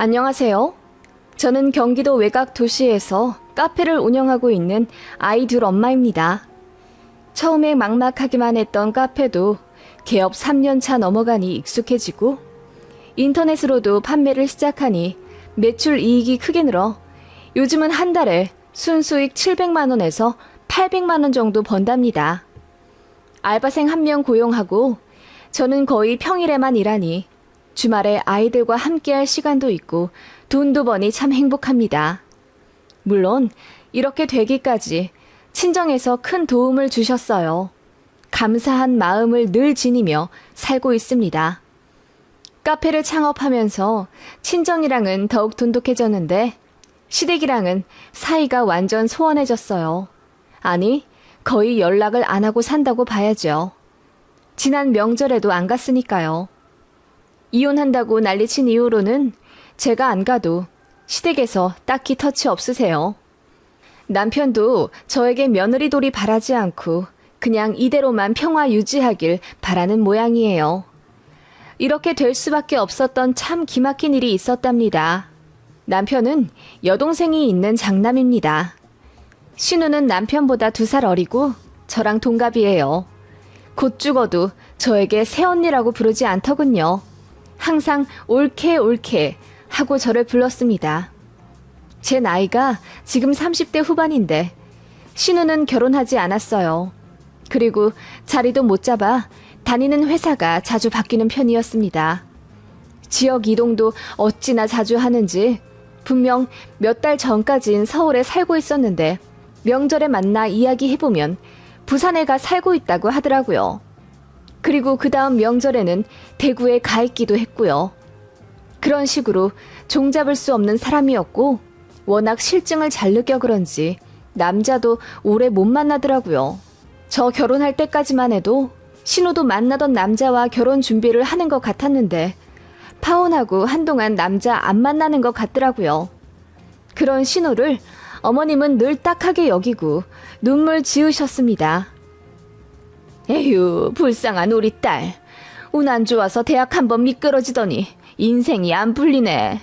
안녕하세요. 저는 경기도 외곽 도시에서 카페를 운영하고 있는 아이 둘 엄마입니다. 처음에 막막하기만 했던 카페도 개업 3년차 넘어가니 익숙해지고 인터넷으로도 판매를 시작하니 매출 이익이 크게 늘어 요즘은 한 달에 순수익 700만 원에서 800만 원 정도 번답니다. 알바생 1명 고용하고 저는 거의 평일에만 일하니 주말에 아이들과 함께할 시간도 있고 돈도 버니 참 행복합니다. 물론 이렇게 되기까지 친정에서 큰 도움을 주셨어요. 감사한 마음을 늘 지니며 살고 있습니다. 카페를 창업하면서 친정이랑은 더욱 돈독해졌는데 시댁이랑은 사이가 완전 소원해졌어요. 아니, 거의 연락을 안 하고 산다고 봐야죠. 지난 명절에도 안 갔으니까요. 이혼한다고 난리친 이후로는 제가 안 가도 시댁에서 딱히 터치 없으세요. 남편도 저에게 며느리돌이 바라지 않고 그냥 이대로만 평화 유지하길 바라는 모양이에요. 이렇게 될 수밖에 없었던 참 기막힌 일이 있었답니다. 남편은 여동생이 있는 장남입니다. 신우는 남편보다 2살 어리고 저랑 동갑이에요. 곧 죽어도 저에게 새언니라고 부르지 않더군요. 항상 옳게 하고 저를 불렀습니다. 제 나이가 지금 30대 후반인데 신우는 결혼하지 않았어요. 그리고 자리도 못 잡아 다니는 회사가 자주 바뀌는 편이었습니다. 지역 이동도 어찌나 자주 하는지 분명 몇 달 전까진 서울에 살고 있었는데 명절에 만나 이야기해보면 부산에 가 살고 있다고 하더라고요. 그리고 그 다음 명절에는 대구에 가 있기도 했고요. 그런 식으로 종잡을 수 없는 사람이었고 워낙 실증을 잘 느껴 그런지 남자도 오래 못 만나더라고요. 저 결혼할 때까지만 해도 신우도 만나던 남자와 결혼 준비를 하는 것 같았는데 파혼하고 한동안 남자 안 만나는 것 같더라고요. 그런 신우를 어머님은 늘 딱하게 여기고 눈물 지으셨습니다. 에휴, 불쌍한 우리 딸. 운 안 좋아서 대학 한번 미끄러지더니 인생이 안 풀리네.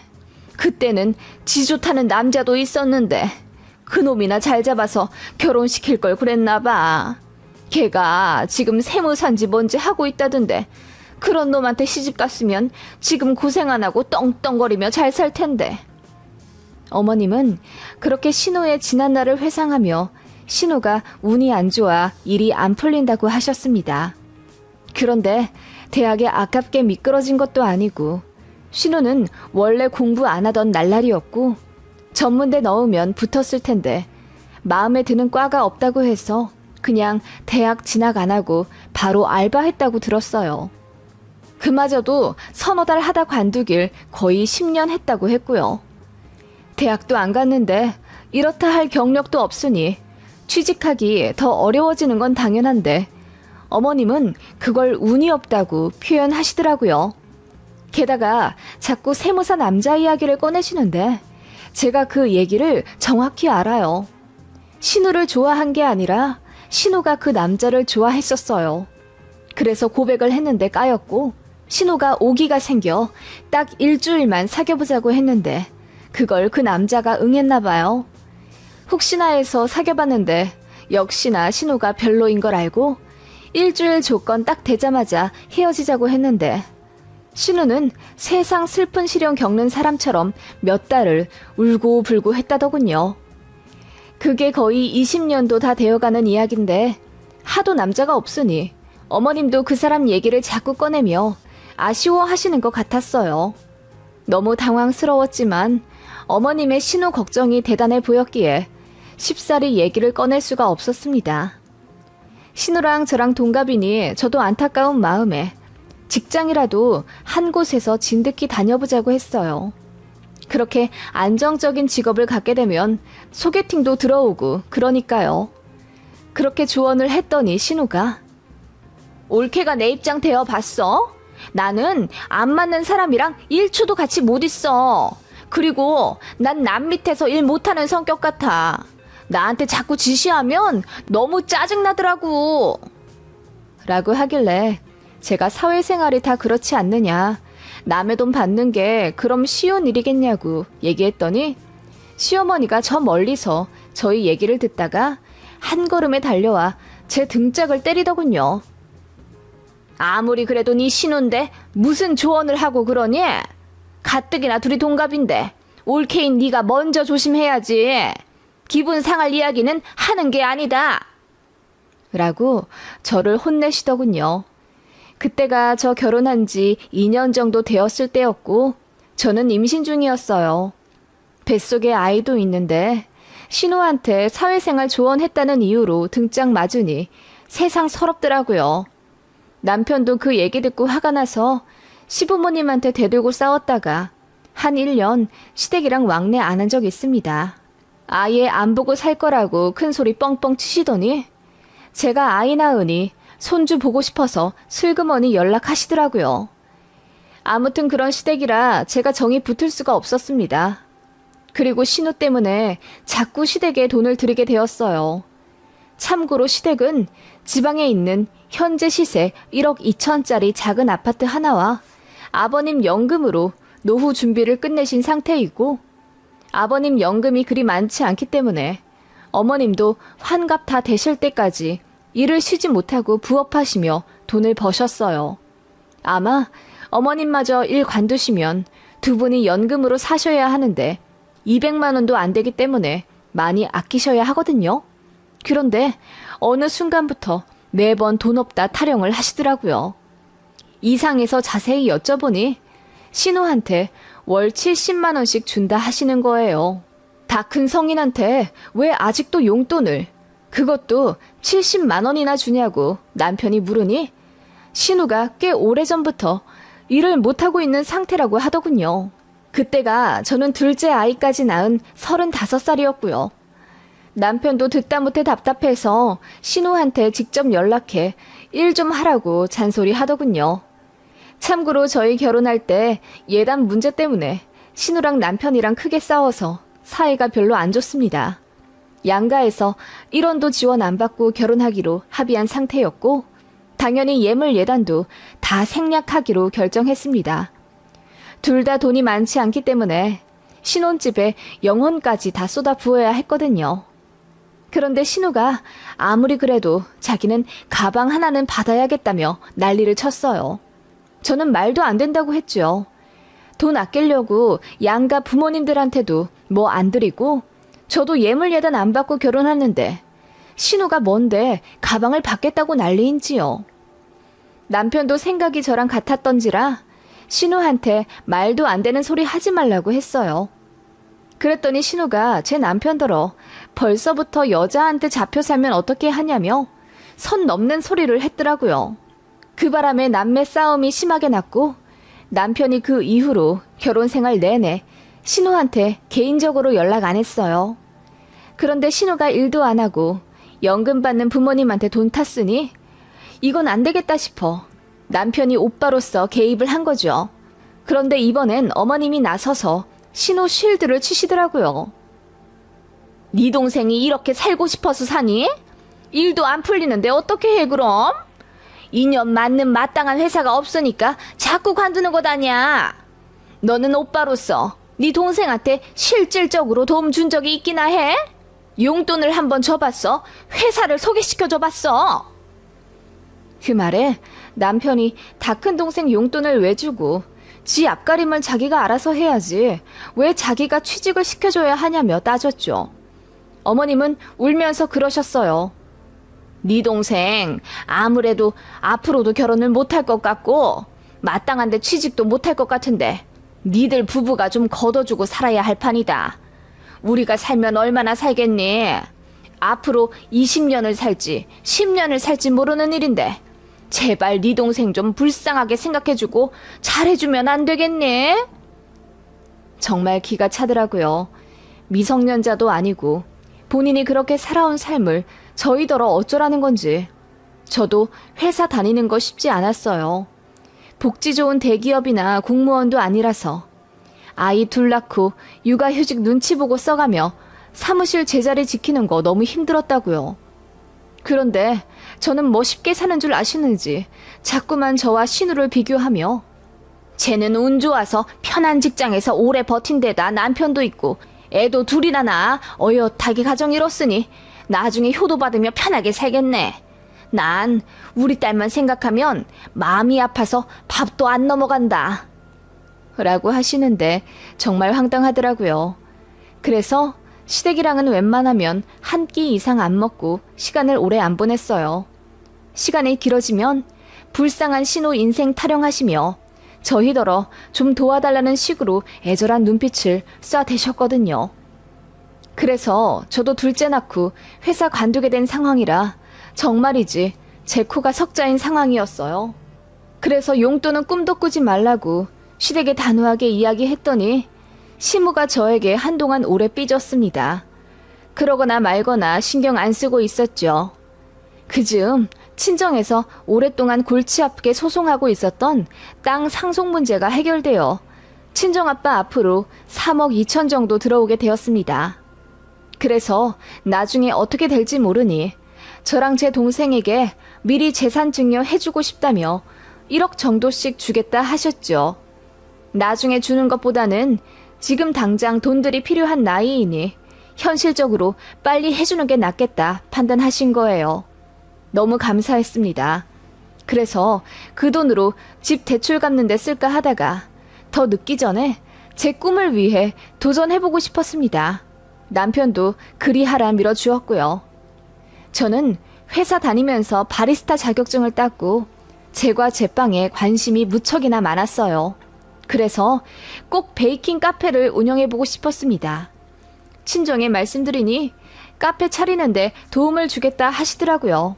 그때는 지 좋다는 남자도 있었는데 그놈이나 잘 잡아서 결혼시킬 걸 그랬나 봐. 걔가 지금 세무사인지 뭔지 하고 있다던데 그런 놈한테 시집 갔으면 지금 고생 안 하고 떵떵거리며 잘 살 텐데. 어머님은 그렇게 신우의 지난 날을 회상하며 신우가 운이 안 좋아 일이 안 풀린다고 하셨습니다. 그런데 대학에 아깝게 미끄러진 것도 아니고 신우는 원래 공부 안 하던 날라리였고 전문대 넣으면 붙었을 텐데 마음에 드는 과가 없다고 해서 그냥 대학 진학 안 하고 바로 알바했다고 들었어요. 그마저도 서너 달 하다 관두길 거의 10년 했다고 했고요. 대학도 안 갔는데 이렇다 할 경력도 없으니 취직하기 더 어려워지는 건 당연한데 어머님은 그걸 운이 없다고 표현하시더라고요. 게다가 자꾸 세무사 남자 이야기를 꺼내시는데 제가 그 얘기를 정확히 알아요. 신우를 좋아한 게 아니라 신우가 그 남자를 좋아했었어요. 그래서 고백을 했는데 까였고 신우가 오기가 생겨 딱 일주일만 사귀어보자고 했는데 그걸 그 남자가 응했나 봐요. 혹시나 해서 사귀어봤는데 역시나 신우가 별로인 걸 알고 일주일 조건 딱 되자마자 헤어지자고 했는데 신우는 세상 슬픈 시련 겪는 사람처럼 몇 달을 울고불고 했다더군요. 그게 거의 20년도 다 되어가는 이야기인데 하도 남자가 없으니 어머님도 그 사람 얘기를 자꾸 꺼내며 아쉬워하시는 것 같았어요. 너무 당황스러웠지만 어머님의 신우 걱정이 대단해 보였기에 쉽사리 얘기를 꺼낼 수가 없었습니다. 신우랑 저랑 동갑이니 저도 안타까운 마음에 직장이라도 한 곳에서 진득히 다녀보자고 했어요. 그렇게 안정적인 직업을 갖게 되면 소개팅도 들어오고 그러니까요. 그렇게 조언을 했더니 신우가 올케가 내 입장 되어봤어? 나는 안 맞는 사람이랑 1초도 같이 못 있어. 그리고 난 남 밑에서 일 못하는 성격 같아. 나한테 자꾸 지시하면 너무 짜증나더라고. 라고 하길래 제가 사회생활이 다 그렇지 않느냐, 남의 돈 받는 게 그럼 쉬운 일이겠냐고 얘기했더니 시어머니가 저 멀리서 저희 얘기를 듣다가 한 걸음에 달려와 제 등짝을 때리더군요. 아무리 그래도 네 신우인데 무슨 조언을 하고 그러니? 가뜩이나 둘이 동갑인데 올케인 네가 먼저 조심해야지. 기분 상할 이야기는 하는 게 아니다. 라고 저를 혼내시더군요. 그때가 저 결혼한 지 2년 정도 되었을 때였고 저는 임신 중이었어요. 뱃속에 아이도 있는데 신우한테 사회생활 조언했다는 이유로 등짝 맞으니 세상 서럽더라고요. 남편도 그 얘기 듣고 화가 나서 시부모님한테 대들고 싸웠다가 한 1년 시댁이랑 왕래 안 한 적 있습니다. 아예 안 보고 살 거라고 큰 소리 뻥뻥 치시더니 제가 아이 낳으니 손주 보고 싶어서 슬그머니 연락하시더라고요. 아무튼 그런 시댁이라 제가 정이 붙을 수가 없었습니다. 그리고 신우 때문에 자꾸 시댁에 돈을 들이게 되었어요. 참고로 시댁은 지방에 있는 현재 시세 1억 2천짜리 작은 아파트 하나와 아버님 연금으로 노후 준비를 끝내신 상태이고 아버님 연금이 그리 많지 않기 때문에 어머님도 환갑 다 되실 때까지 일을 쉬지 못하고 부업하시며 돈을 버셨어요. 아마 어머님마저 일 관두시면 두 분이 연금으로 사셔야 하는데 200만 원도 안 되기 때문에 많이 아끼셔야 하거든요. 그런데 어느 순간부터 매번 돈 없다 타령을 하시더라고요. 이상해서 자세히 여쭤보니 신우한테 월 70만 원씩 준다 하시는 거예요. 다 큰 성인한테 왜 아직도 용돈을, 그것도 70만 원이나 주냐고 남편이 물으니 신우가 꽤 오래전부터 일을 못하고 있는 상태라고 하더군요. 그때가 저는 둘째 아이까지 낳은 35살이었고요. 남편도 듣다 못해 답답해서 신우한테 직접 연락해 일 좀 하라고 잔소리 하더군요. 참고로 저희 결혼할 때 예단 문제 때문에 신우랑 남편이랑 크게 싸워서 사이가 별로 안 좋습니다. 양가에서 1원도 지원 안 받고 결혼하기로 합의한 상태였고 당연히 예물 예단도 다 생략하기로 결정했습니다. 둘 다 돈이 많지 않기 때문에 신혼집에 영혼까지 다 쏟아 부어야 했거든요. 그런데 신우가 아무리 그래도 자기는 가방 하나는 받아야겠다며 난리를 쳤어요. 저는 말도 안 된다고 했죠. 돈 아끼려고 양가 부모님들한테도 뭐 안 드리고 저도 예물 예단 안 받고 결혼했는데 신우가 뭔데 가방을 받겠다고 난리인지요. 남편도 생각이 저랑 같았던지라 신우한테 말도 안 되는 소리 하지 말라고 했어요. 그랬더니 신우가 제 남편더러 벌써부터 여자한테 잡혀 살면 어떻게 하냐며 선 넘는 소리를 했더라고요. 그 바람에 남매 싸움이 심하게 났고 남편이 그 이후로 결혼 생활 내내 신우한테 개인적으로 연락 안 했어요. 그런데 신우가 일도 안 하고 연금 받는 부모님한테 돈 탔으니 이건 안 되겠다 싶어 남편이 오빠로서 개입을 한 거죠. 그런데 이번엔 어머님이 나서서 신우 쉴드를 치시더라고요. 네 동생이 이렇게 살고 싶어서 사니? 일도 안 풀리는데 어떻게 해 그럼? 2년 맞는 마땅한 회사가 없으니까 자꾸 관두는 것 아니야. 너는 오빠로서 네 동생한테 실질적으로 도움 준 적이 있기나 해? 용돈을 한번 줘봤어? 회사를 소개시켜줘봤어? 그 말에 남편이 다 큰 동생 용돈을 왜 주고 지 앞가림은 자기가 알아서 해야지 왜 자기가 취직을 시켜줘야 하냐며 따졌죠. 어머님은 울면서 그러셨어요. 네 동생 아무래도 앞으로도 결혼을 못할 것 같고 마땅한데 취직도 못할 것 같은데 니들 부부가 좀 걷어주고 살아야 할 판이다. 우리가 살면 얼마나 살겠니? 앞으로 20년을 살지 10년을 살지 모르는 일인데 제발 네 동생 좀 불쌍하게 생각해주고 잘해주면 안 되겠니? 정말 기가 차더라고요. 미성년자도 아니고 본인이 그렇게 살아온 삶을 저희더러 어쩌라는 건지. 저도 회사 다니는 거 쉽지 않았어요. 복지 좋은 대기업이나 공무원도 아니라서 아이 둘 낳고 육아휴직 눈치 보고 써가며 사무실 제자리 지키는 거 너무 힘들었다고요. 그런데 저는 뭐 쉽게 사는 줄 아시는지 자꾸만 저와 신우를 비교하며 쟤는 운 좋아서 편한 직장에서 오래 버틴 데다 남편도 있고 애도 둘이나 낳아 어엿하게 가정 이뤘으니 나중에 효도받으며 편하게 살겠네. 난 우리 딸만 생각하면 마음이 아파서 밥도 안 넘어간다. 라고 하시는데 정말 황당하더라고요. 그래서 시댁이랑은 웬만하면 한 끼 이상 안 먹고 시간을 오래 안 보냈어요. 시간이 길어지면 불쌍한 신우 인생 타령하시며 저희더러 좀 도와달라는 식으로 애절한 눈빛을 쏴대셨거든요. 그래서 저도 둘째 낳고 회사 관두게 된 상황이라 정말이지 제 코가 석자인 상황이었어요. 그래서 용돈은 꿈도 꾸지 말라고 시댁에 단호하게 이야기했더니 시무가 저에게 한동안 오래 삐졌습니다. 그러거나 말거나 신경 안 쓰고 있었죠. 그즈음 친정에서 오랫동안 골치 아프게 소송하고 있었던 땅 상속 문제가 해결되어 친정아빠 앞으로 3억 2천 정도 들어오게 되었습니다. 그래서 나중에 어떻게 될지 모르니 저랑 제 동생에게 미리 재산 증여 해주고 싶다며 1억 정도씩 주겠다 하셨죠. 나중에 주는 것보다는 지금 당장 돈들이 필요한 나이이니 현실적으로 빨리 해주는 게 낫겠다 판단하신 거예요. 너무 감사했습니다. 그래서 그 돈으로 집 대출 갚는 데 쓸까 하다가 더 늦기 전에 제 꿈을 위해 도전해보고 싶었습니다. 남편도 그리하라 밀어주었고요. 저는 회사 다니면서 바리스타 자격증을 땄고 제과 제빵에 관심이 무척이나 많았어요. 그래서 꼭 베이킹 카페를 운영해보고 싶었습니다. 친정에 말씀드리니 카페 차리는데 도움을 주겠다 하시더라고요.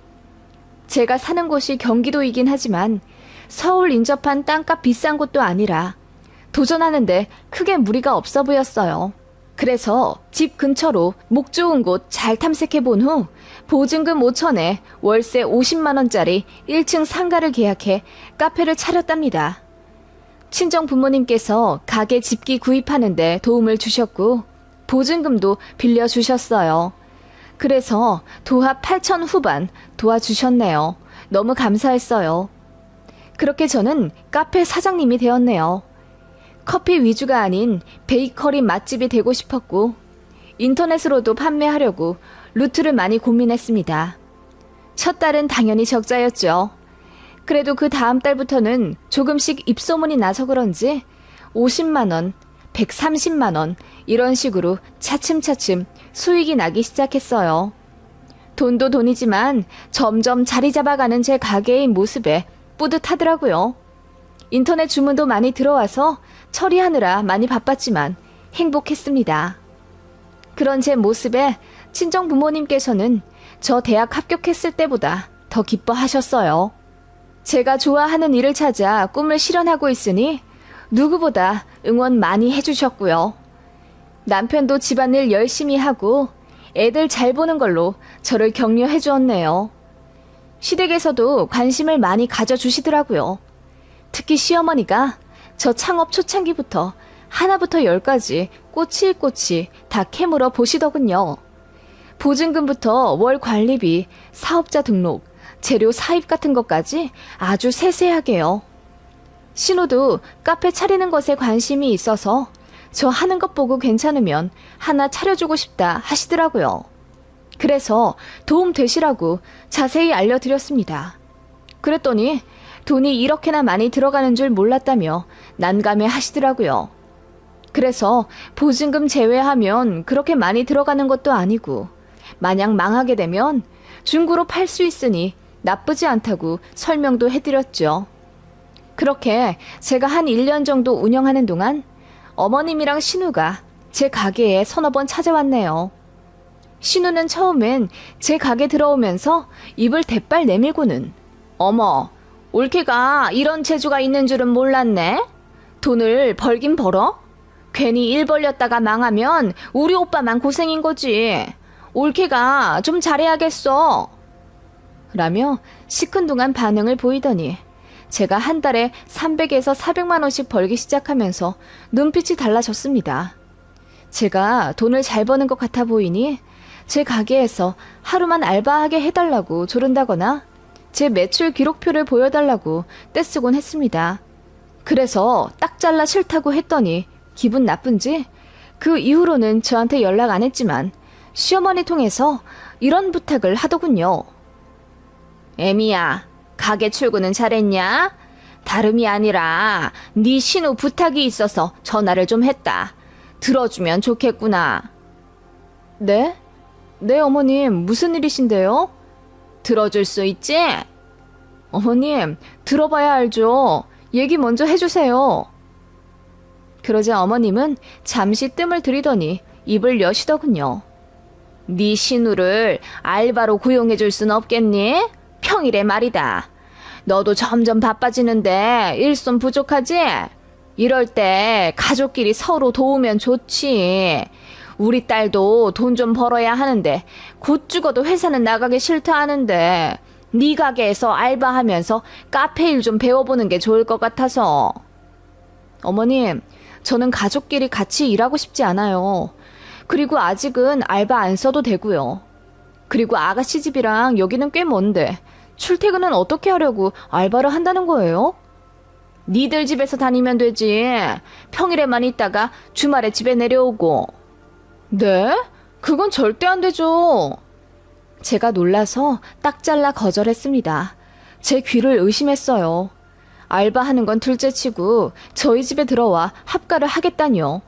제가 사는 곳이 경기도이긴 하지만 서울 인접한 땅값 비싼 곳도 아니라 도전하는데 크게 무리가 없어 보였어요. 그래서 집 근처로 목 좋은 곳 잘 탐색해본 후 보증금 5천에 월세 50만 원짜리 1층 상가를 계약해 카페를 차렸답니다. 친정 부모님께서 가게 집기 구입하는데 도움을 주셨고 보증금도 빌려주셨어요. 그래서 도합 8천 후반 도와주셨네요. 너무 감사했어요. 그렇게 저는 카페 사장님이 되었네요. 커피 위주가 아닌 베이커리 맛집이 되고 싶었고 인터넷으로도 판매하려고 루트를 많이 고민했습니다. 첫 달은 당연히 적자였죠. 그래도 그 다음 달부터는 조금씩 입소문이 나서 그런지 50만 원, 130만 원 이런 식으로 차츰차츰 수익이 나기 시작했어요. 돈도 돈이지만 점점 자리 잡아가는 제 가게의 모습에 뿌듯하더라고요. 인터넷 주문도 많이 들어와서 처리하느라 많이 바빴지만 행복했습니다. 그런 제 모습에 친정 부모님께서는 저 대학 합격했을 때보다 더 기뻐하셨어요. 제가 좋아하는 일을 찾아 꿈을 실현하고 있으니 누구보다 응원 많이 해주셨고요. 남편도 집안일 열심히 하고 애들 잘 보는 걸로 저를 격려해 주었네요. 시댁에서도 관심을 많이 가져주시더라고요. 특히 시어머니가 저 창업 초창기부터 하나부터 열까지 꼬치꼬치 다 캐물어 보시더군요. 보증금부터 월 관리비, 사업자 등록, 재료 사입 같은 것까지 아주 세세하게요. 신우도 카페 차리는 것에 관심이 있어서 저 하는 것 보고 괜찮으면 하나 차려주고 싶다 하시더라고요. 그래서 도움 되시라고 자세히 알려드렸습니다. 그랬더니 돈이 이렇게나 많이 들어가는 줄 몰랐다며 난감해 하시더라고요. 그래서 보증금 제외하면 그렇게 많이 들어가는 것도 아니고 만약 망하게 되면 중고로 팔 수 있으니 나쁘지 않다고 설명도 해드렸죠. 그렇게 제가 한 1년 정도 운영하는 동안 어머님이랑 신우가 제 가게에 서너 번 찾아왔네요. 신우는 처음엔 제 가게 들어오면서 입을 대빨 내밀고는 어머, 올케가 이런 재주가 있는 줄은 몰랐네? 돈을 벌긴 벌어? 괜히 일 벌렸다가 망하면 우리 오빠만 고생인 거지. 올케가 좀 잘해야겠어. 라며 시큰둥한 반응을 보이더니 제가 한 달에 300에서 400만 원씩 벌기 시작하면서 눈빛이 달라졌습니다. 제가 돈을 잘 버는 것 같아 보이니 제 가게에서 하루만 알바하게 해달라고 조른다거나 제 매출 기록표를 보여달라고 떼쓰곤 했습니다. 그래서 딱 잘라 싫다고 했더니 기분 나쁜지 그 이후로는 저한테 연락 안 했지만 시어머니 통해서 이런 부탁을 하더군요. 애미야, 가게 출근은 잘했냐? 다름이 아니라 네 신우 부탁이 있어서 전화를 좀 했다. 들어주면 좋겠구나. 네? 네, 어머님, 무슨 일이신데요? 들어줄 수 있지? 어머님, 들어봐야 알죠. 얘기 먼저 해주세요. 그러자 어머님은 잠시 뜸을 들이더니 입을 여시더군요. 네 신우를 알바로 고용해줄 순 없겠니? 평일에 말이다. 너도 점점 바빠지는데 일손 부족하지? 이럴 때 가족끼리 서로 도우면 좋지. 우리 딸도 돈 좀 벌어야 하는데 곧 죽어도 회사는 나가기 싫다 하는데 네 가게에서 알바하면서 카페 일 좀 배워보는 게 좋을 것 같아서. 어머님, 저는 가족끼리 같이 일하고 싶지 않아요. 그리고 아직은 알바 안 써도 되고요. 그리고 아가씨 집이랑 여기는 꽤 먼데 출퇴근은 어떻게 하려고 알바를 한다는 거예요? 니들 집에서 다니면 되지. 평일에만 있다가 주말에 집에 내려오고. 네? 그건 절대 안 되죠. 제가 놀라서 딱 잘라 거절했습니다. 제 귀를 의심했어요. 알바하는 건 둘째치고 저희 집에 들어와 합가를 하겠다니요.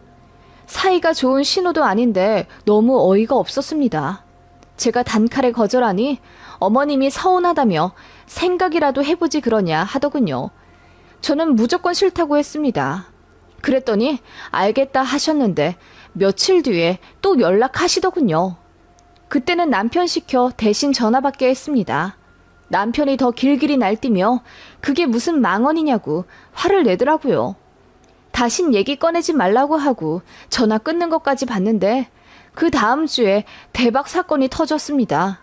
사이가 좋은 신호도 아닌데 너무 어이가 없었습니다. 제가 단칼에 거절하니 어머님이 서운하다며 생각이라도 해보지 그러냐 하더군요. 저는 무조건 싫다고 했습니다. 그랬더니 알겠다 하셨는데 며칠 뒤에 또 연락하시더군요. 그때는 남편 시켜 대신 전화 받게 했습니다. 남편이 더 길길이 날뛰며 그게 무슨 망언이냐고 화를 내더라고요. 다신 얘기 꺼내지 말라고 하고 전화 끊는 것까지 봤는데 그 다음 주에 대박 사건이 터졌습니다.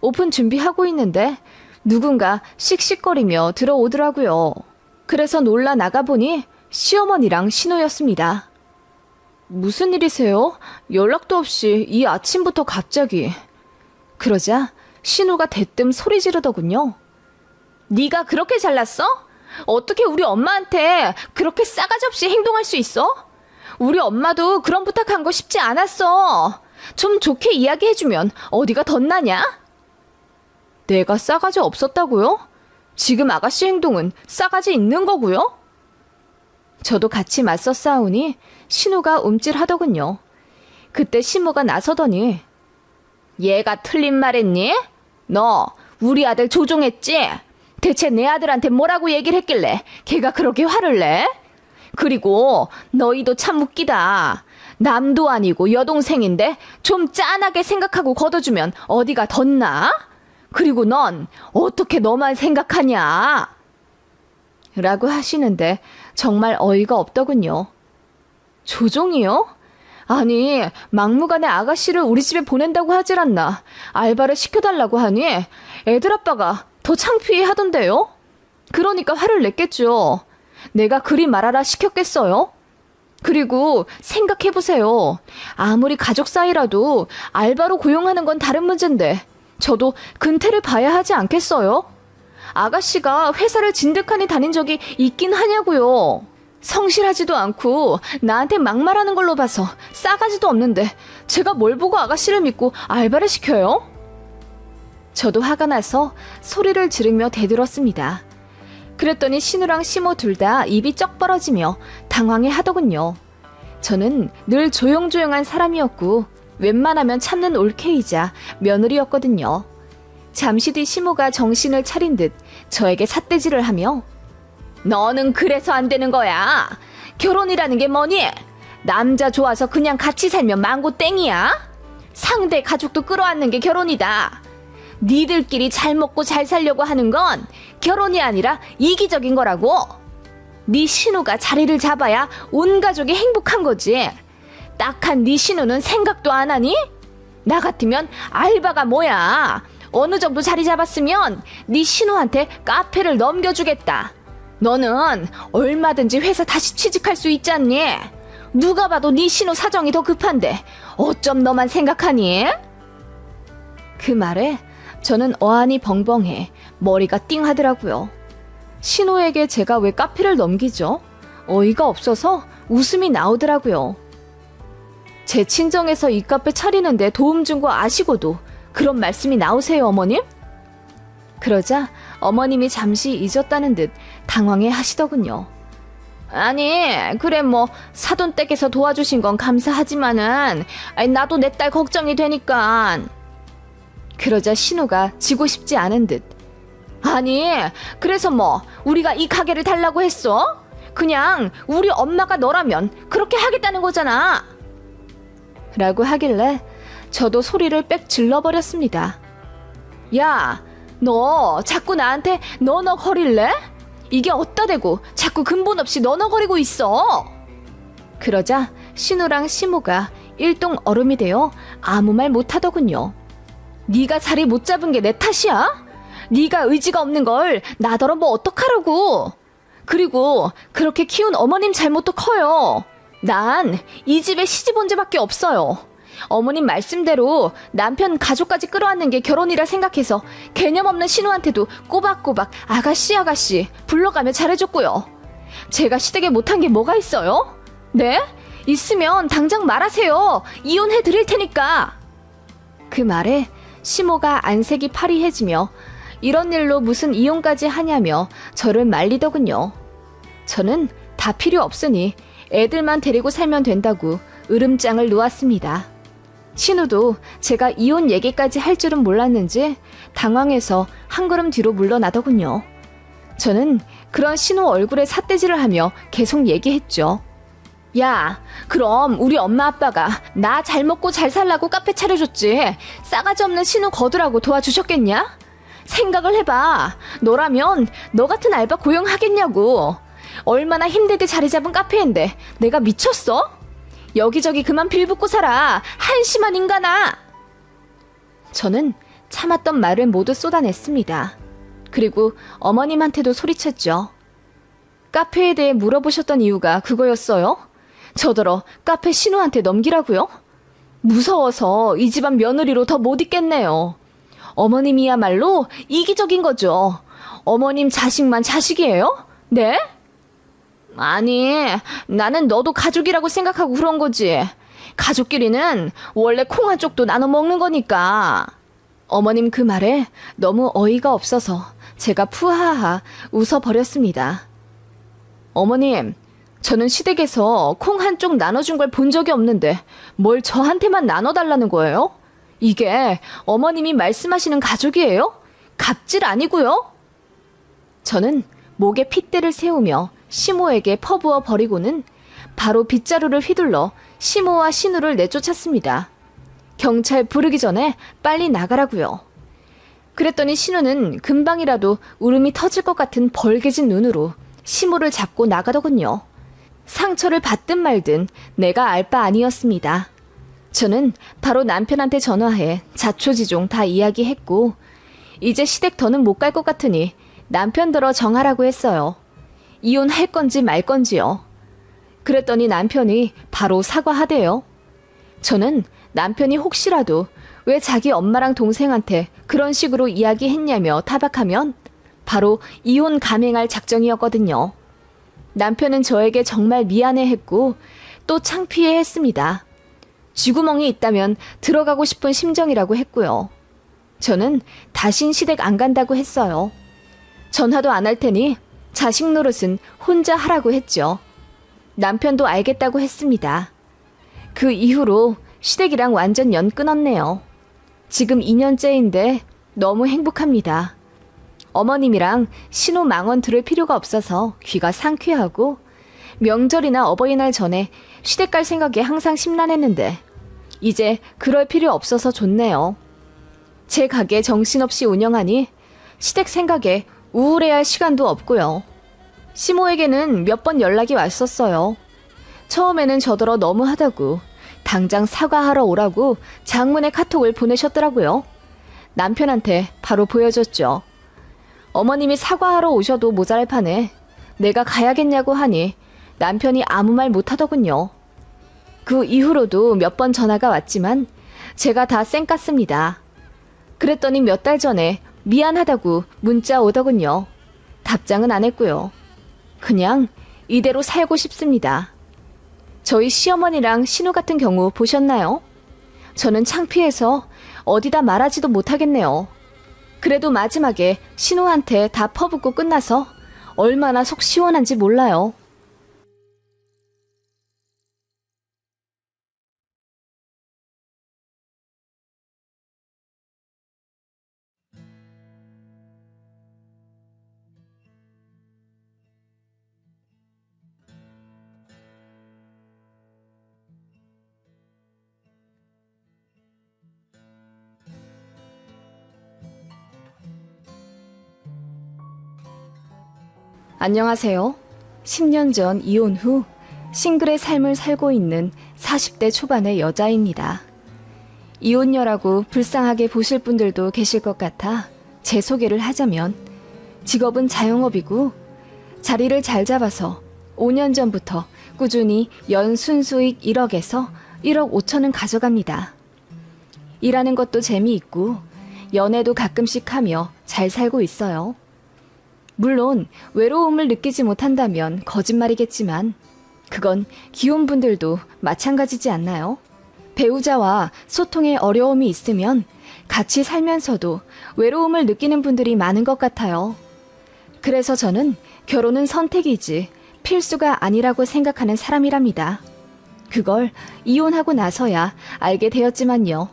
오픈 준비하고 있는데 누군가 씩씩거리며 들어오더라고요. 그래서 놀라 나가보니 시어머니랑 신우였습니다. 무슨 일이세요? 연락도 없이 이 아침부터 갑자기. 그러자 신우가 대뜸 소리 지르더군요. 네가 그렇게 잘났어? 어떻게 우리 엄마한테 그렇게 싸가지 없이 행동할 수 있어? 우리 엄마도 그런 부탁한 거 쉽지 않았어. 좀 좋게 이야기해주면 어디가 덧나냐? 내가 싸가지 없었다고요? 지금 아가씨 행동은 싸가지 있는 거고요? 저도 같이 맞서 싸우니 신우가 움찔하더군요. 그때 시모가 나서더니 얘가 틀린 말했니? 너 우리 아들 조종했지? 대체 내 아들한테 뭐라고 얘기를 했길래 걔가 그렇게 화를 내? 그리고 너희도 참 웃기다. 남도 아니고 여동생인데 좀 짠하게 생각하고 걷어주면 어디가 덧나? 그리고 넌 어떻게 너만 생각하냐? 라고 하시는데 정말 어이가 없더군요. 조종이요? 아니, 막무가내 아가씨를 우리 집에 보낸다고 하질 않나. 알바를 시켜달라고 하니 애들 아빠가 더 창피해 하던데요? 그러니까 화를 냈겠죠. 내가 그리 말하라 시켰겠어요? 그리고 생각해보세요. 아무리 가족 사이라도 알바로 고용하는 건 다른 문제인데 저도 근태를 봐야 하지 않겠어요? 아가씨가 회사를 진득하니 다닌 적이 있긴 하냐고요. 성실하지도 않고 나한테 막말하는 걸로 봐서 싸가지도 없는데 제가 뭘 보고 아가씨를 믿고 알바를 시켜요? 저도 화가 나서 소리를 지르며 대들었습니다. 그랬더니 신우랑 시모 둘 다 입이 쩍 벌어지며 당황해 하더군요. 저는 늘 조용조용한 사람이었고 웬만하면 참는 올케이자 며느리였거든요. 잠시 뒤 시모가 정신을 차린 듯 저에게 삿대질을 하며 너는 그래서 안 되는 거야. 결혼이라는 게 뭐니? 남자 좋아서 그냥 같이 살면 망고 땡이야? 상대 가족도 끌어안는 게 결혼이다. 니들끼리 잘 먹고 잘 살려고 하는 건 결혼이 아니라 이기적인 거라고. 네 신우가 자리를 잡아야 온 가족이 행복한 거지. 딱한 네 신우는 생각도 안 하니? 나 같으면 알바가 뭐야. 어느 정도 자리 잡았으면 네 신우한테 카페를 넘겨주겠다. 너는 얼마든지 회사 다시 취직할 수 있지 않니? 누가 봐도 네 신우 사정이 더 급한데 어쩜 너만 생각하니? 그 말에 저는 어안이 벙벙해 머리가 띵하더라고요. 신우에게 제가 왜 카페를 넘기죠? 어이가 없어서 웃음이 나오더라고요. 제 친정에서 이 카페 차리는데 도움 준 거 아시고도 그런 말씀이 나오세요, 어머님? 그러자 어머님이 잠시 잊었다는 듯 당황해 하시더군요. 아니, 그래 뭐 사돈댁에서 도와주신 건 감사하지만은 나도 내 딸 걱정이 되니까. 그러자 신우가 지고 싶지 않은 듯. 아니, 그래서 뭐 우리가 이 가게를 달라고 했어? 그냥 우리 엄마가 너라면 그렇게 하겠다는 거잖아. 라고 하길래 저도 소리를 빽 질러버렸습니다. 야, 너 자꾸 나한테 너너거릴래? 이게 어따 대고 자꾸 근본 없이 너너거리고 있어. 그러자 신우랑 시모가 일동 얼음이 되어 아무 말 못하더군요. 네가 자리 못 잡은 게 내 탓이야? 네가 의지가 없는 걸 나더러 뭐 어떡하라고. 그리고 그렇게 키운 어머님 잘못도 커요. 난 이 집에 시집 온 죄밖에 없어요. 어머님 말씀대로 남편 가족까지 끌어안는 게 결혼이라 생각해서 개념 없는 신우한테도 꼬박꼬박 아가씨 불러가며 잘해줬고요. 제가 시댁에 못한 게 뭐가 있어요? 네? 있으면 당장 말하세요. 이혼해드릴 테니까. 그 말에 시모가 안색이 파리해지며 이런 일로 무슨 이혼까지 하냐며 저를 말리더군요. 저는 다 필요 없으니 애들만 데리고 살면 된다고 으름장을 놓았습니다. 신우도 제가 이혼 얘기까지 할 줄은 몰랐는지 당황해서 한 걸음 뒤로 물러나더군요. 저는 그런 신우 얼굴에 삿대질을 하며 계속 얘기했죠. 야, 그럼 우리 엄마 아빠가 나 잘 먹고 잘 살라고 카페 차려줬지 싸가지 없는 신우 거두라고 도와주셨겠냐? 생각을 해봐. 너라면 너 같은 알바 고용하겠냐고. 얼마나 힘들게 자리 잡은 카페인데 내가 미쳤어? 여기저기 그만 빌붙고 살아. 한심한 인간아. 저는 참았던 말을 모두 쏟아냈습니다. 그리고 어머님한테도 소리쳤죠. 카페에 대해 물어보셨던 이유가 그거였어요? 저더러 카페 신우한테 넘기라고요? 무서워서 이 집안 며느리로 더 못 있겠네요. 어머님이야말로 이기적인 거죠. 어머님 자식만 자식이에요? 네? 아니, 나는 너도 가족이라고 생각하고 그런 거지. 가족끼리는 원래 콩 한 쪽도 나눠 먹는 거니까. 어머님 그 말에 너무 어이가 없어서 제가 푸하하 웃어버렸습니다. 어머님, 저는 시댁에서 콩 한 쪽 나눠준 걸 본 적이 없는데 뭘 저한테만 나눠달라는 거예요? 이게 어머님이 말씀하시는 가족이에요? 갑질 아니고요? 저는 목에 핏대를 세우며 시모에게 퍼부어 버리고는 바로 빗자루를 휘둘러 시모와 신우를 내쫓았습니다. 경찰 부르기 전에 빨리 나가라고요. 그랬더니 신우는 금방이라도 울음이 터질 것 같은 벌개진 눈으로 시모를 잡고 나가더군요. 상처를 받든 말든 내가 알 바 아니었습니다. 저는 바로 남편한테 전화해 자초지종 다 이야기했고 이제 시댁 더는 못 갈 것 같으니 남편더러 정하라고 했어요. 이혼할 건지 말 건지요. 그랬더니 남편이 바로 사과하대요. 저는 남편이 혹시라도 왜 자기 엄마랑 동생한테 그런 식으로 이야기했냐며 타박하면 바로 이혼 감행할 작정이었거든요. 남편은 저에게 정말 미안해했고 또 창피해했습니다. 쥐구멍이 있다면 들어가고 싶은 심정이라고 했고요. 저는 다신 시댁 안 간다고 했어요. 전화도 안 할 테니 자식 노릇은 혼자 하라고 했죠. 남편도 알겠다고 했습니다. 그 이후로 시댁이랑 완전 연 끊었네요. 지금 2년째인데 너무 행복합니다. 어머님이랑 신우 망언 들을 필요가 없어서 귀가 상쾌하고 명절이나 어버이날 전에 시댁 갈 생각에 항상 심란했는데 이제 그럴 필요 없어서 좋네요. 제 가게 정신없이 운영하니 시댁 생각에 우울해할 시간도 없고요. 시모에게는 몇 번 연락이 왔었어요. 처음에는 저더러 너무하다고 당장 사과하러 오라고 장문의 카톡을 보내셨더라고요. 남편한테 바로 보여줬죠. 어머님이 사과하러 오셔도 모자랄 판에 내가 가야겠냐고 하니 남편이 아무 말 못하더군요. 그 이후로도 몇 번 전화가 왔지만 제가 다 쌩깠습니다. 그랬더니 몇 달 전에 미안하다고 문자 오더군요. 답장은 안 했고요. 그냥 이대로 살고 싶습니다. 저희 시어머니랑 신우 같은 경우 보셨나요? 저는 창피해서 어디다 말하지도 못하겠네요. 그래도 마지막에 신우한테 다 퍼붓고 끝나서 얼마나 속 시원한지 몰라요. 안녕하세요. 10년 전 이혼 후 싱글의 삶을 살고 있는 40대 초반의 여자입니다. 이혼녀라고 불쌍하게 보실 분들도 계실 것 같아 제 소개를 하자면 직업은 자영업이고 자리를 잘 잡아서 5년 전부터 꾸준히 연 순수익 1억에서 1억 5천은 가져갑니다. 일하는 것도 재미있고 연애도 가끔씩 하며 잘 살고 있어요. 물론 외로움을 느끼지 못한다면 거짓말이겠지만 그건 기혼 분들도 마찬가지지 않나요? 배우자와 소통에 어려움이 있으면 같이 살면서도 외로움을 느끼는 분들이 많은 것 같아요. 그래서 저는 결혼은 선택이지 필수가 아니라고 생각하는 사람이랍니다. 그걸 이혼하고 나서야 알게 되었지만요.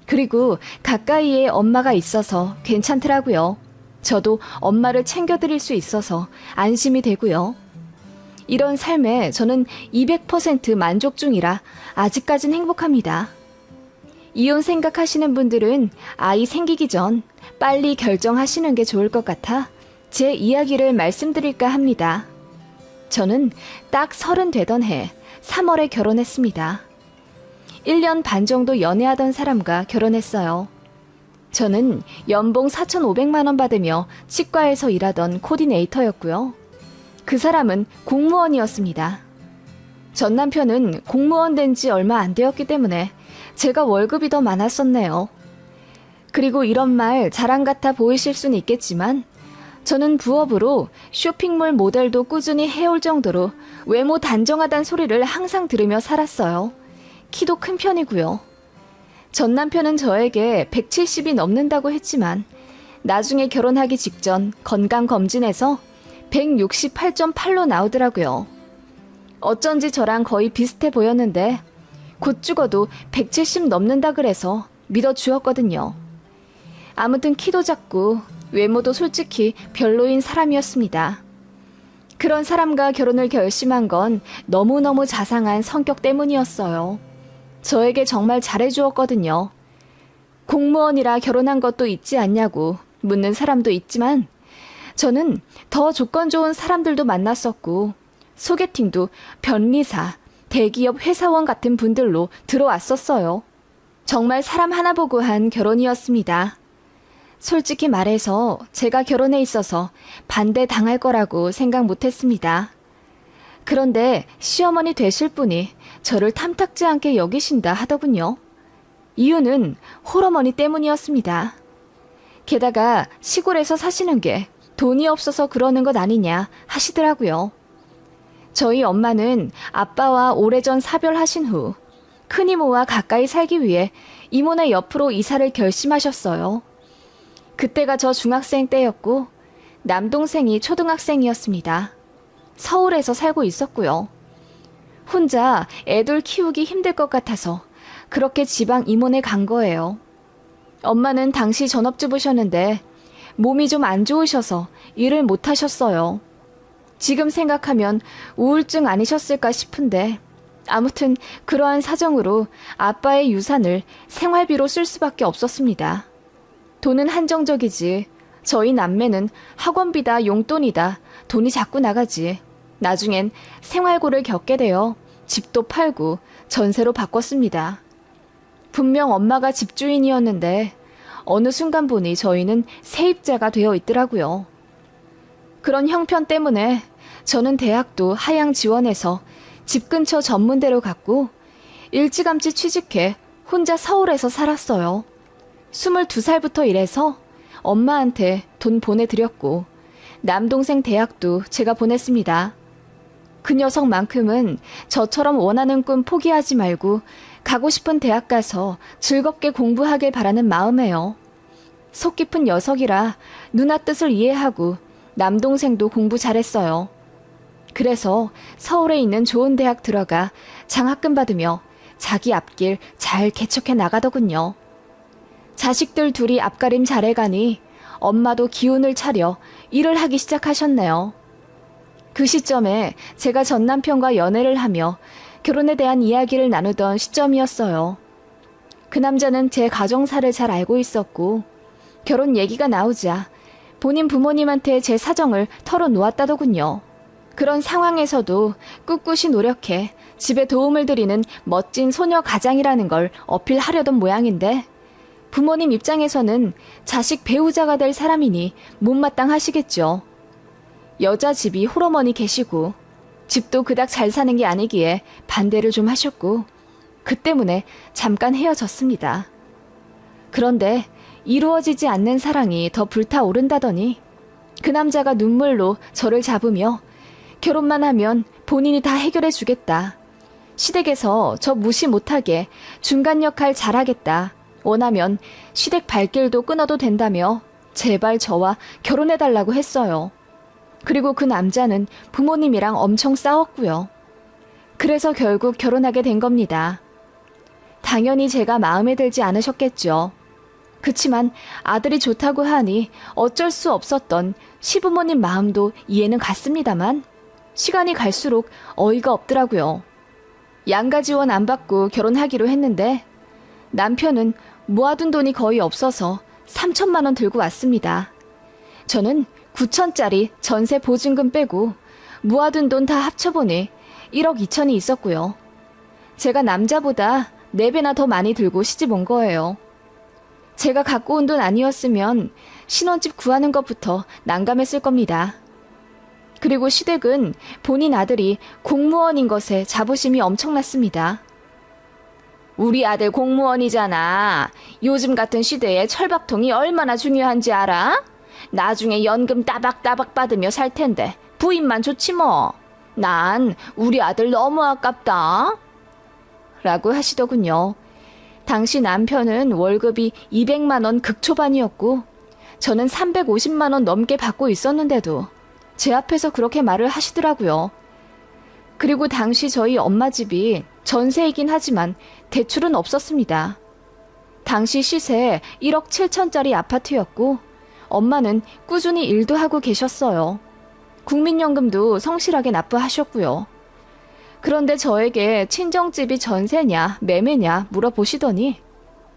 그리고 가까이에 엄마가 있어서 괜찮더라고요. 저도 엄마를 챙겨드릴 수 있어서 안심이 되고요. 이런 삶에 저는 200% 만족 중이라 아직까진 행복합니다. 이혼 생각하시는 분들은 아이 생기기 전 빨리 결정하시는 게 좋을 것 같아 제 이야기를 말씀드릴까 합니다. 저는 딱 30 되던 해 3월에 결혼했습니다. 1년 반 정도 연애하던 사람과 결혼했어요. 저는 연봉 4,500만 원 받으며 치과에서 일하던 코디네이터였고요. 그 사람은 공무원이었습니다. 전 남편은 공무원 된 지 얼마 안 되었기 때문에 제가 월급이 더 많았었네요. 그리고 이런 말 자랑 같아 보이실 수는 있겠지만 저는 부업으로 쇼핑몰 모델도 꾸준히 해올 정도로 외모 단정하단 소리를 항상 들으며 살았어요. 키도 큰 편이고요. 전 남편은 저에게 170이 넘는다고 했지만 나중에 결혼하기 직전 건강검진에서 168.8로 나오더라고요. 어쩐지 저랑 거의 비슷해 보였는데 곧 죽어도 170 넘는다 그래서 믿어주었거든요. 아무튼 키도 작고 외모도 솔직히 별로인 사람이었습니다. 그런 사람과 결혼을 결심한 건 너무너무 자상한 성격 때문이었어요. 저에게 정말 잘해주었거든요. 공무원이라 결혼한 것도 있지 않냐고 묻는 사람도 있지만 저는 더 조건 좋은 사람들도 만났었고 소개팅도 변리사, 대기업 회사원 같은 분들로 들어왔었어요. 정말 사람 하나 보고 한 결혼이었습니다. 솔직히 말해서 제가 결혼에 있어서 반대당할 거라고 생각 못했습니다. 그런데 시어머니 되실 분이 저를 탐탁지 않게 여기신다 하더군요. 이유는 홀어머니 때문이었습니다. 게다가 시골에서 사시는 게 돈이 없어서 그러는 것 아니냐 하시더라고요. 저희 엄마는 아빠와 오래전 사별하신 후 큰이모와 가까이 살기 위해 이모네 옆으로 이사를 결심하셨어요. 그때가 저 중학생 때였고 남동생이 초등학생이었습니다. 서울에서 살고 있었고요. 혼자 애들 키우기 힘들 것 같아서 그렇게 지방 이모네 간 거예요. 엄마는 당시 전업주부셨는데 몸이 좀 안 좋으셔서 일을 못 하셨어요. 지금 생각하면 우울증 아니셨을까 싶은데 아무튼 그러한 사정으로 아빠의 유산을 생활비로 쓸 수밖에 없었습니다. 돈은 한정적이지 저희 남매는 학원비다 용돈이다 돈이 자꾸 나가지. 나중엔 생활고를 겪게 되어 집도 팔고 전세로 바꿨습니다. 분명 엄마가 집주인이었는데 어느 순간 보니 저희는 세입자가 되어 있더라고요. 그런 형편 때문에 저는 대학도 하향 지원해서 집 근처 전문대로 갔고 일찌감치 취직해 혼자 서울에서 살았어요. 22살부터 일해서 엄마한테 돈 보내드렸고 남동생 대학도 제가 보냈습니다. 그 녀석만큼은 저처럼 원하는 꿈 포기하지 말고 가고 싶은 대학 가서 즐겁게 공부하길 바라는 마음에요. 속 깊은 녀석이라 누나 뜻을 이해하고 남동생도 공부 잘했어요. 그래서 서울에 있는 좋은 대학 들어가 장학금 받으며 자기 앞길 잘 개척해 나가더군요. 자식들 둘이 앞가림 잘해가니 엄마도 기운을 차려 일을 하기 시작하셨네요. 그 시점에 제가 전 남편과 연애를 하며 결혼에 대한 이야기를 나누던 시점이었어요. 그 남자는 제 가정사를 잘 알고 있었고 결혼 얘기가 나오자 본인 부모님한테 제 사정을 털어놓았다더군요. 그런 상황에서도 꿋꿋이 노력해 집에 도움을 드리는 멋진 소녀 가장이라는 걸 어필하려던 모양인데 부모님 입장에서는 자식 배우자가 될 사람이니 못마땅하시겠죠. 여자 집이 홀어머니 계시고 집도 그닥 잘 사는 게 아니기에 반대를 좀 하셨고 그 때문에 잠깐 헤어졌습니다. 그런데 이루어지지 않는 사랑이 더 불타오른다더니 그 남자가 눈물로 저를 잡으며 결혼만 하면 본인이 다 해결해 주겠다. 시댁에서 저 무시 못하게 중간 역할 잘하겠다. 원하면 시댁 발길도 끊어도 된다며 제발 저와 결혼해달라고 했어요. 그리고 그 남자는 부모님이랑 엄청 싸웠고요. 그래서 결국 결혼하게 된 겁니다. 당연히 제가 마음에 들지 않으셨겠죠. 그치만 아들이 좋다고 하니 어쩔 수 없었던 시부모님 마음도 이해는 갔습니다만 시간이 갈수록 어이가 없더라고요. 양가 지원 안 받고 결혼하기로 했는데 남편은 모아둔 돈이 거의 없어서 3천만 원 들고 왔습니다. 저는 9천짜리 전세 보증금 빼고 모아둔 돈 다 합쳐보니 1억 2천이 있었고요. 제가 남자보다 4배나 더 많이 들고 시집 온 거예요. 제가 갖고 온 돈 아니었으면 신혼집 구하는 것부터 난감했을 겁니다. 그리고 시댁은 본인 아들이 공무원인 것에 자부심이 엄청났습니다. 우리 아들 공무원이잖아. 요즘 같은 시대에 철밥통이 얼마나 중요한지 알아? 나중에 연금 따박따박 받으며 살 텐데 부인만 좋지 뭐. 난 우리 아들 너무 아깝다. 라고 하시더군요. 당시 남편은 월급이 200만 원 극초반이었고 저는 350만 원 넘게 받고 있었는데도 제 앞에서 그렇게 말을 하시더라고요. 그리고 당시 저희 엄마 집이 전세이긴 하지만 대출은 없었습니다. 당시 시세 1억 7천짜리 아파트였고 엄마는 꾸준히 일도 하고 계셨어요. 국민연금도 성실하게 납부하셨고요. 그런데 저에게 친정집이 전세냐 매매냐 물어보시더니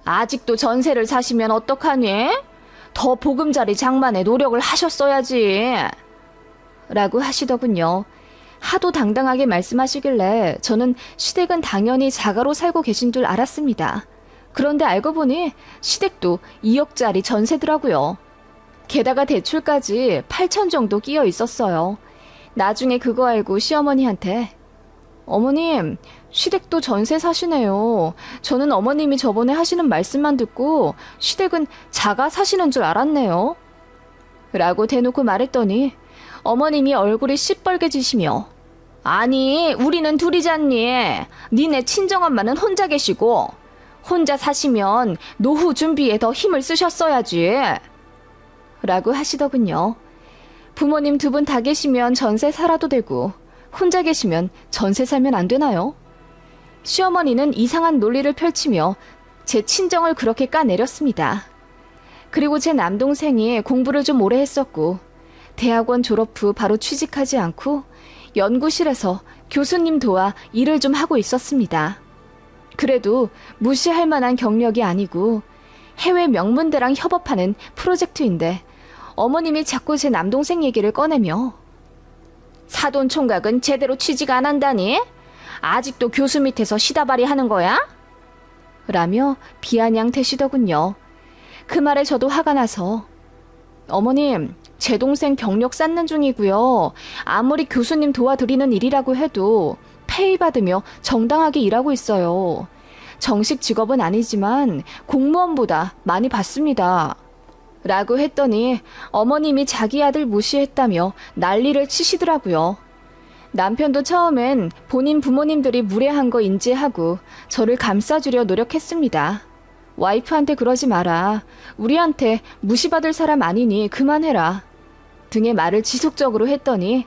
아직도 전세를 사시면 어떡하니? 더 보금자리 장만에 노력을 하셨어야지. 라고 하시더군요. 하도 당당하게 말씀하시길래 저는 시댁은 당연히 자가로 살고 계신 줄 알았습니다. 그런데 알고 보니 시댁도 2억짜리 전세더라고요. 게다가 대출까지 8천 정도 끼어 있었어요. 나중에 그거 알고 시어머니한테 어머님, 시댁도 전세 사시네요. 저는 어머님이 저번에 하시는 말씀만 듣고 시댁은 자가 사시는 줄 알았네요. 라고 대놓고 말했더니 어머님이 얼굴이 시뻘개지시며 아니, 우리는 둘이잖니. 니네 친정엄마는 혼자 계시고 혼자 사시면 노후 준비에 더 힘을 쓰셨어야지. 라고 하시더군요. 부모님 2분 다 계시면 전세 살아도 되고 혼자 계시면 전세 살면 안 되나요? 시어머니는 이상한 논리를 펼치며 제 친정을 그렇게 까내렸습니다. 그리고 제 남동생이 공부를 좀 오래 했었고 대학원 졸업 후 바로 취직하지 않고 연구실에서 교수님 도와 일을 좀 하고 있었습니다. 그래도 무시할 만한 경력이 아니고 해외 명문대랑 협업하는 프로젝트인데 어머님이 자꾸 제 남동생 얘기를 꺼내며 사돈 총각은 제대로 취직 안 한다니? 아직도 교수 밑에서 시다발이 하는 거야? 라며 비아냥대시더군요. 그 말에 저도 화가 나서 어머님, 제 동생 경력 쌓는 중이고요. 아무리 교수님 도와드리는 일이라고 해도 페이 받으며 정당하게 일하고 있어요. 정식 직업은 아니지만 공무원보다 많이 받습니다. 라고 했더니 어머님이 자기 아들 무시했다며 난리를 치시더라고요. 남편도 처음엔 본인 부모님들이 무례한 거 인지하고 저를 감싸주려 노력했습니다. 와이프한테 그러지 마라. 우리한테 무시받을 사람 아니니 그만해라. 등의 말을 지속적으로 했더니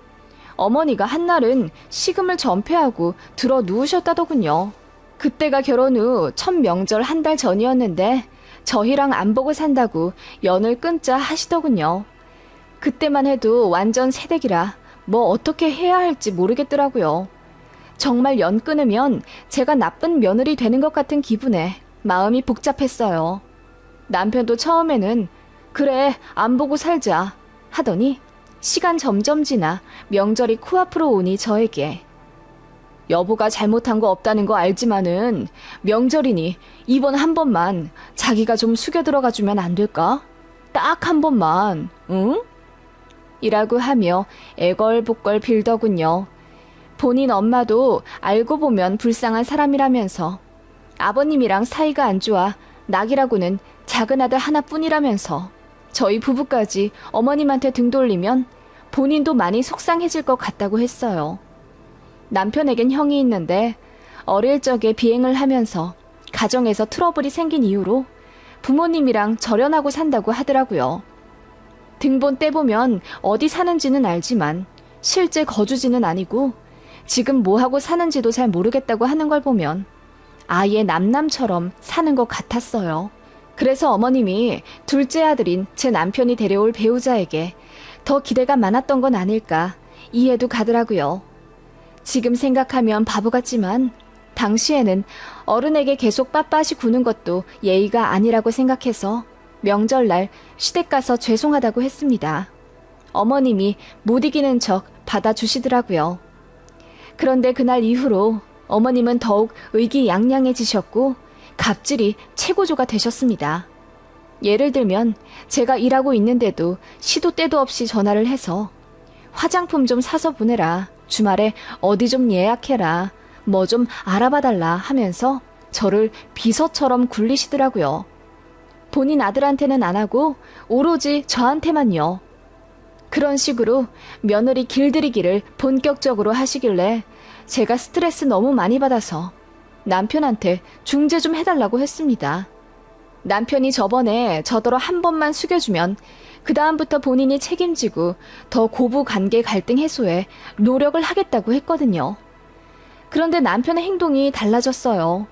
어머니가 한날은 식음을 전폐하고 들어 누우셨다더군요. 그때가 결혼 후 첫 명절 한 달 전이었는데 저희랑 안 보고 산다고 연을 끊자 하시더군요. 그때만 해도 완전 새댁이라 뭐 어떻게 해야 할지 모르겠더라고요. 정말 연 끊으면 제가 나쁜 며느리 되는 것 같은 기분에 마음이 복잡했어요. 남편도 처음에는 그래 안 보고 살자 하더니 시간 점점 지나 명절이 코앞으로 오니 저에게 여보가 잘못한 거 없다는 거 알지만은 명절이니 이번 한 번만 자기가 좀 숙여 들어가 주면 안 될까? 딱 한 번만, 응? 이라고 하며 애걸복걸 빌더군요. 본인 엄마도 알고 보면 불쌍한 사람이라면서 아버님이랑 사이가 안 좋아 낙이라고는 작은 아들 하나뿐이라면서 저희 부부까지 어머님한테 등 돌리면 본인도 많이 속상해질 것 같다고 했어요. 남편에겐 형이 있는데 어릴 적에 비행을 하면서 가정에서 트러블이 생긴 이후로 부모님이랑 절연하고 산다고 하더라고요. 등본 떼보면 어디 사는지는 알지만 실제 거주지는 아니고 지금 뭐하고 사는지도 잘 모르겠다고 하는 걸 보면 아예 남남처럼 사는 것 같았어요. 그래서 어머님이 둘째 아들인 제 남편이 데려올 배우자에게 더 기대가 많았던 건 아닐까 이해도 가더라고요. 지금 생각하면 바보 같지만 당시에는 어른에게 계속 빳빳이 구는 것도 예의가 아니라고 생각해서 명절날 시댁 가서 죄송하다고 했습니다. 어머님이 못 이기는 척 받아주시더라고요. 그런데 그날 이후로 어머님은 더욱 의기양양해지셨고 갑질이 최고조가 되셨습니다. 예를 들면 제가 일하고 있는데도 시도 때도 없이 전화를 해서 화장품 좀 사서 보내라. 주말에 어디 좀 예약해라. 뭐 좀 알아봐달라 하면서 저를 비서처럼 굴리시더라고요. 본인 아들한테는 안 하고 오로지 저한테만요. 그런 식으로 며느리 길들이기를 본격적으로 하시길래 제가 스트레스 너무 많이 받아서 남편한테 중재 좀 해달라고 했습니다. 남편이 저번에 저더러 한 번만 숙여주면 그 다음부터 본인이 책임지고 더 고부 관계 갈등 해소에 노력을 하겠다고 했거든요. 그런데 남편의 행동이 달라졌어요.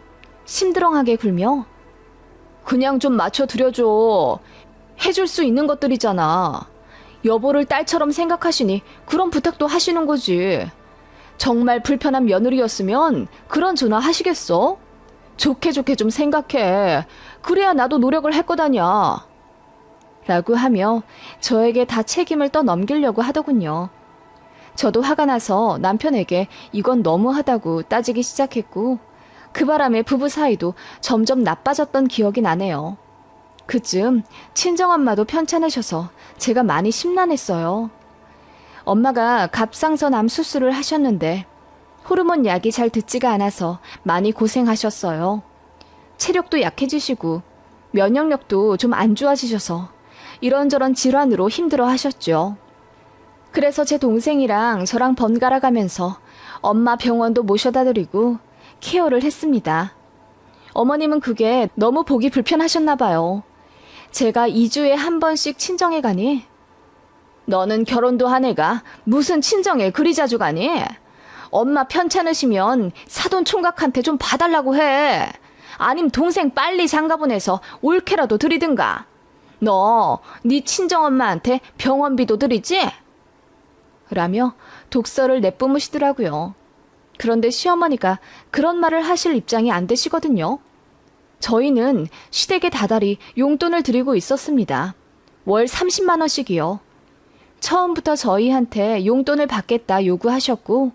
심드렁하게 굴며 그냥 좀 맞춰드려줘. 해줄 수 있는 것들이잖아. 여보를 딸처럼 생각하시니 그런 부탁도 하시는 거지. 정말 불편한 며느리였으면 그런 전화 하시겠어? 좋게 좋게 좀 생각해. 그래야 나도 노력을 할 거다냐. 라고 하며 저에게 다 책임을 떠넘기려고 하더군요. 저도 화가 나서 남편에게 이건 너무하다고 따지기 시작했고 그 바람에 부부 사이도 점점 나빠졌던 기억이 나네요. 그쯤 친정엄마도 편찮으셔서 제가 많이 심란했어요. 엄마가 갑상선 암 수술을 하셨는데 호르몬 약이 잘 듣지가 않아서 많이 고생하셨어요. 체력도 약해지시고 면역력도 좀 안 좋아지셔서 이런저런 질환으로 힘들어 하셨죠. 그래서 제 동생이랑 저랑 번갈아 가면서 엄마 병원도 모셔다 드리고 케어를 했습니다. 어머님은 그게 너무 보기 불편하셨나 봐요. 제가 2주에 한 번씩 친정에 가니 너는 결혼도 한 애가 무슨 친정에 그리 자주 가니? 엄마 편찮으시면 사돈 총각한테 좀 봐달라고 해. 아님 동생 빨리 장가보내서 올케라도 드리든가. 너 네 친정엄마한테 병원비도 드리지? 라며 독서를 내뿜으시더라고요. 그런데 시어머니가 그런 말을 하실 입장이 안 되시거든요. 저희는 시댁에 다달이 용돈을 드리고 있었습니다. 월 30만 원씩이요. 처음부터 저희한테 용돈을 받겠다 요구하셨고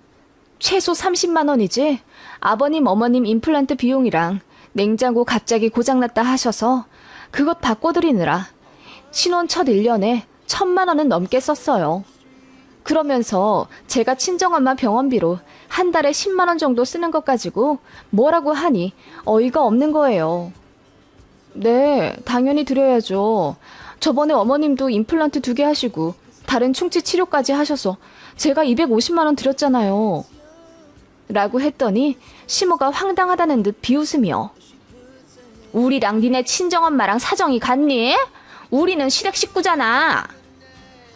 최소 30만 원이지 아버님 어머님 임플란트 비용이랑 냉장고 갑자기 고장났다 하셔서 그것 바꿔드리느라 신혼 첫 1년에 1,000만 원은 넘게 썼어요. 그러면서 제가 친정엄마 병원비로 한 달에 10만 원 정도 쓰는 것 가지고 뭐라고 하니 어이가 없는 거예요. 네, 당연히 드려야죠. 저번에 어머님도 임플란트 2개 하시고 다른 충치 치료까지 하셔서 제가 250만 원 드렸잖아요. 라고 했더니 시모가 황당하다는 듯 비웃으며 우리랑 니네 친정엄마랑 사정이 같니? 우리는 시댁 식구잖아.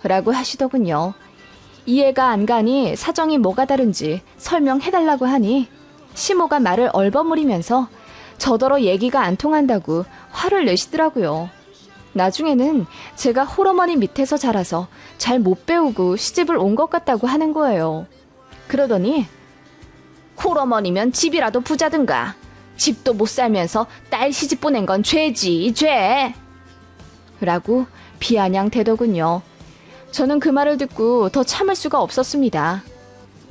라고 하시더군요. 이해가 안 가니 사정이 뭐가 다른지 설명해달라고 하니 시모가 말을 얼버무리면서 저더러 얘기가 안 통한다고 화를 내시더라고요. 나중에는 제가 홀어머니 밑에서 자라서 잘 못 배우고 시집을 온 것 같다고 하는 거예요. 그러더니 홀어머니면 집이라도 부자든가. 집도 못 살면서 딸 시집 보낸 건 죄지, 죄. 라고 비아냥대더군요. 저는 그 말을 듣고 더 참을 수가 없었습니다.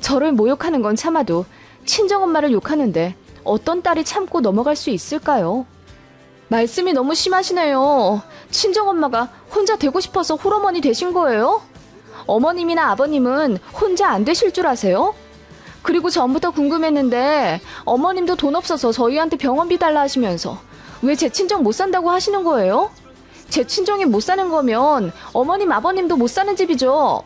저를 모욕하는 건 참아도 친정엄마를 욕하는데 어떤 딸이 참고 넘어갈 수 있을까요? 말씀이 너무 심하시네요. 친정엄마가 혼자 되고 싶어서 홀어머니 되신 거예요? 어머님이나 아버님은 혼자 안 되실 줄 아세요? 그리고 전부터 궁금했는데 어머님도 돈 없어서 저희한테 병원비 달라 하시면서 왜 제 친정 못 산다고 하시는 거예요? 제 친정이 못 사는 거면 어머님 아버님도 못 사는 집이죠.